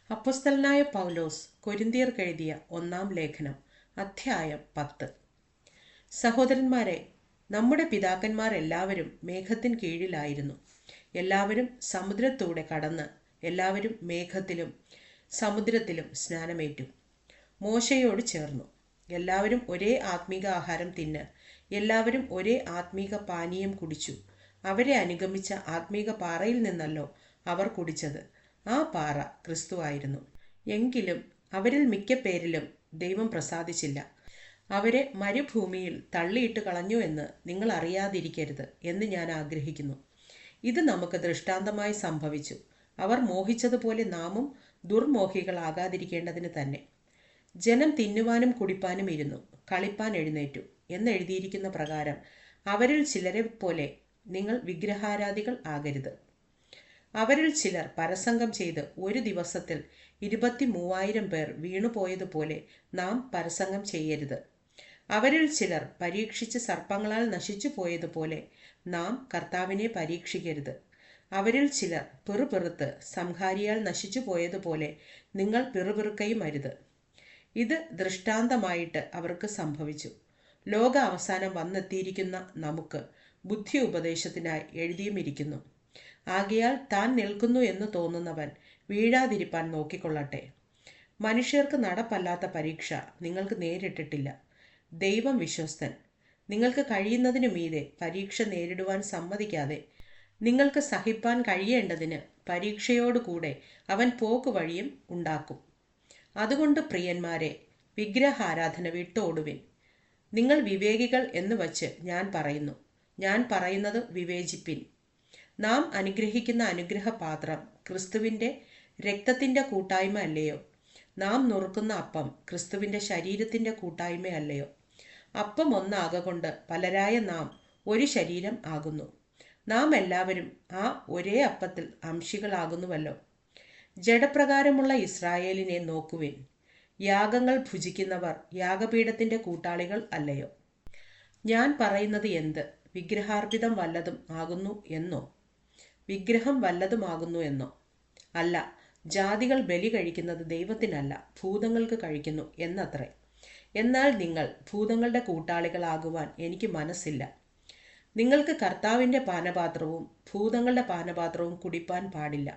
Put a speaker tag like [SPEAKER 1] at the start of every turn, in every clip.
[SPEAKER 1] അപ്പൊസ്തലനായ പൗലോസ് കൊരിന്ത്യർക്ക് എഴുതിയ 1-ാം ലേഖനം അധ്യായം 10. സഹോദരന്മാരെ, നമ്മുടെ പിതാക്കന്മാർ എല്ലാവരും മേഘത്തിന് കീഴിലായിരുന്നു. എല്ലാവരും സമുദ്രത്തൂടെ കടന്ന് എല്ലാവരും മേഘത്തിലും സമുദ്രത്തിലും സ്നാനമേറ്റു, മോശയോട് ചേർന്നു. എല്ലാവരും ഒരേ ആത്മീക ആഹാരം തിന്ന് എല്ലാവരും ഒരേ ആത്മീക പാനീയം കുടിച്ചു. അവരെ അനുഗമിച്ച ആത്മീക പാറയിൽ നിന്നല്ലോ അവർ കുടിച്ചത്. ആ പാറ ക്രിസ്തുവായിരുന്നു. എങ്കിലും അവരിൽ മിക്ക പേരിലും ദൈവം പ്രസാദിച്ചില്ല. അവരെ മരുഭൂമിയിൽ തള്ളിയിട്ട് കളഞ്ഞു എന്ന് നിങ്ങൾ അറിയാതിരിക്കരുത് എന്ന് ഞാൻ ആഗ്രഹിക്കുന്നു. ഇത് നമുക്ക് ദൃഷ്ടാന്തമായി സംഭവിച്ചു. അവർ മോഹിച്ചതുപോലെ നാമും ദുർമോഹികളാകാതിരിക്കേണ്ടതിന് തന്നെ. ജനം തിന്നുവാനും കുടിപ്പാനും ഇരുന്നു, കളിപ്പാൻ എഴുന്നേറ്റു എന്നെഴുതിയിരിക്കുന്ന പ്രകാരം അവരിൽ ചിലരെ പോലെ നിങ്ങൾ വിഗ്രഹാരാധികൾ ആകരുത്. അവരിൽ ചിലർ പരസംഗം ചെയ്ത് ഒരു ദിവസത്തിൽ 23,000 പേർ വീണുപോയതുപോലെ നാം പരസംഗം ചെയ്യരുത്. അവരിൽ ചിലർ പരീക്ഷിച്ച് സർപ്പങ്ങളാൽ നശിച്ചു പോയതുപോലെ നാം കർത്താവിനെ പരീക്ഷിക്കരുത്. അവരിൽ ചിലർ പിറുപിറുത്ത് സംഹാരിയാൽ നശിച്ചു പോയതുപോലെ നിങ്ങൾ പിറുപിറുക്കയും അരുത്. ഇത് ദൃഷ്ടാന്തമായിട്ട് അവർക്ക് സംഭവിച്ചു. ലോക അവസാനം വന്നെത്തിയിരിക്കുന്ന നമുക്ക് ബുദ്ധി ഉപദേശത്തിനായി എഴുതിയുമിരിക്കുന്നു. ആകയാൽ താൻ നിൽക്കുന്നു എന്ന് തോന്നുന്നവൻ വീഴാതിരിപ്പാൻ നോക്കിക്കൊള്ളട്ടെ. മനുഷ്യർക്ക് നടപ്പല്ലാത്ത പരീക്ഷ നിങ്ങൾക്ക് നേരിട്ടിട്ടില്ല. ദൈവം വിശ്വസ്തൻ. നിങ്ങൾക്ക് കഴിയുന്നതിനു മീതെ പരീക്ഷ നേരിടുവാൻ സമ്മതിക്കാതെ നിങ്ങൾക്ക് സഹിപ്പാൻ കഴിയേണ്ടതിന് പരീക്ഷയോടുകൂടെ അവൻ പോക്കുവഴിയും ഉണ്ടാക്കും. അതുകൊണ്ട് പ്രിയന്മാരെ, വിഗ്രഹാരാധന വിട്ടോടുവിൻ. നിങ്ങൾ വിവേകികൾ എന്ന് വച്ച് ഞാൻ പറയുന്നത് വിവേചിപ്പിൻ. നാം അനുഗ്രഹിക്കുന്ന അനുഗ്രഹപാത്രം ക്രിസ്തുവിൻ്റെ രക്തത്തിൻ്റെ കൂട്ടായ്മ അല്ലയോ? നാം നുറുക്കുന്ന അപ്പം ക്രിസ്തുവിൻ്റെ ശരീരത്തിൻ്റെ കൂട്ടായ്മ അല്ലയോ? അപ്പം ഒന്നാകൊണ്ട് പലരായ നാം ഒരു ശരീരം ആകുന്നു. നാം എല്ലാവരും ആ ഒരേ അപ്പത്തിൽ അംശികളാകുന്നുവല്ലോ. ജഡപ്രകാരമുള്ള ഇസ്രായേലിനെ നോക്കുവിൻ. യാഗങ്ങൾ ഭുജിക്കുന്നവർ യാഗപീഠത്തിൻ്റെ കൂട്ടാളികൾ അല്ലയോ? ഞാൻ പറയുന്നത് എന്ത്? വിഗ്രഹാർപ്പിതം വല്ലതും ആകുന്നു എന്നോ? വിഗ്രഹം വല്ലതുമാകുന്നു എന്നോ? അല്ല, ജാതികൾ ബലി കഴിക്കുന്നത് ദൈവത്തിനല്ല, ഭൂതങ്ങൾക്ക് കഴിക്കുന്നു എന്നത്രേ. എന്നാൽ നിങ്ങൾ ഭൂതങ്ങളുടെ കൂട്ടാളികളാകുവാൻ എനിക്ക് മനസ്സില്ല. നിങ്ങൾക്ക് കർത്താവിൻ്റെ പാനപാത്രവും ഭൂതങ്ങളുടെ പാനപാത്രവും കുടിപ്പാൻ പാടില്ല.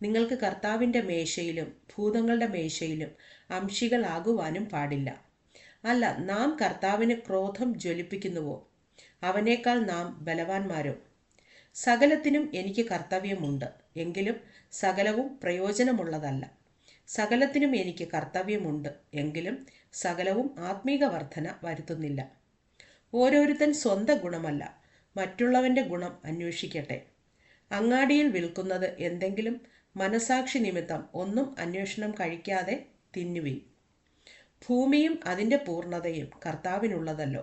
[SPEAKER 1] നിങ്ങൾക്ക് കർത്താവിൻ്റെ മേശയിലും ഭൂതങ്ങളുടെ മേശയിലും അംശികളാകുവാനും പാടില്ല. അല്ല, നാം കർത്താവിന് ക്രോധം ജ്വലിപ്പിക്കുന്നുവോ? അവനേക്കാൾ നാം ബലവാന്മാരോ? സകലത്തിനും എനിക്ക് കർത്തവ്യമുണ്ട്, എങ്കിലും സകലവും പ്രയോജനമുള്ളതല്ല. സകലത്തിനും എനിക്ക് കർത്തവ്യമുണ്ട്, എങ്കിലും സകലവും ആത്മീക വർധന വരുത്തുന്നില്ല. ഓരോരുത്തൻ സ്വന്തം ഗുണമല്ല, മറ്റുള്ളവൻ്റെ ഗുണം അന്വേഷിക്കട്ടെ. അങ്ങാടിയിൽ വിൽക്കുന്നത് എന്തെങ്കിലും മനസാക്ഷി നിമിത്തം ഒന്നും അന്വേഷണം കഴിക്കാതെ തിന്നുവിൻ. ഭൂമിയും അതിൻ്റെ പൂർണ്ണതയും കർത്താവിനുള്ളതല്ലോ.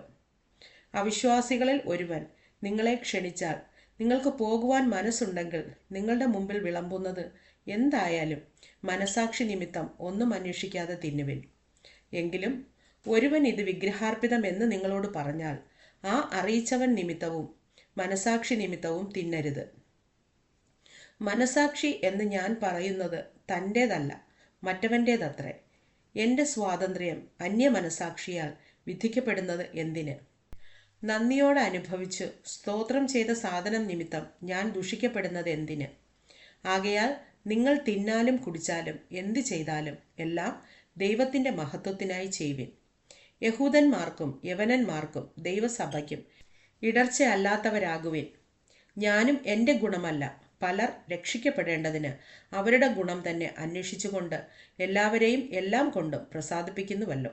[SPEAKER 1] അവിശ്വാസികളിൽ ഒരുവൻ നിങ്ങളെ ക്ഷണിച്ചാൽ നിങ്ങൾക്ക് പോകുവാൻ മനസ്സുണ്ടെങ്കിൽ നിങ്ങളുടെ മുമ്പിൽ വിളമ്പുന്നത് എന്തായാലും മനസാക്ഷി നിമിത്തം ഒന്നും അന്വേഷിക്കാതെ തിന്നുവിൻ. എങ്കിലും ഒരുവൻ ഇത് വിഗ്രഹാർപ്പിതം എന്ന് നിങ്ങളോട് പറഞ്ഞാൽ ആ അറിയിച്ചവൻ നിമിത്തവും മനസാക്ഷി നിമിത്തവും തിന്നരുത്. മനസാക്ഷി എന്ന് ഞാൻ പറയുന്നത് തൻ്റേതല്ല, മറ്റവൻ്റേതത്രേ. എൻ്റെ സ്വാതന്ത്ര്യം അന്യമനസാക്ഷിയാൽ വിധിക്കപ്പെടുന്നത് എന്തിന്? നന്ദിയോടെ അനുഭവിച്ചു സ്തോത്രം ചെയ്ത സാധനം നിമിത്തം ഞാൻ ദുഷിക്കപ്പെടുന്നത് എന്തിന്? ആകയാൽ നിങ്ങൾ തിന്നാലും കുടിച്ചാലും എന്ത് ചെയ്താലും എല്ലാം ദൈവത്തിൻ്റെ മഹത്വത്തിനായി ചെയ്യുവിൻ. യഹൂദന്മാർക്കും യവനന്മാർക്കും ദൈവസഭയ്ക്കും ഇടർച്ചയല്ലാത്തവരാകുവിൻ. ഞാനും എൻ്റെ ഗുണമല്ല, പലർ രക്ഷിക്കപ്പെടേണ്ടതിന് അവരുടെ ഗുണം തന്നെ അന്വേഷിച്ചുകൊണ്ട് എല്ലാവരെയും എല്ലാം കൊണ്ടും പ്രസാദിപ്പിക്കുന്നുവല്ലോ.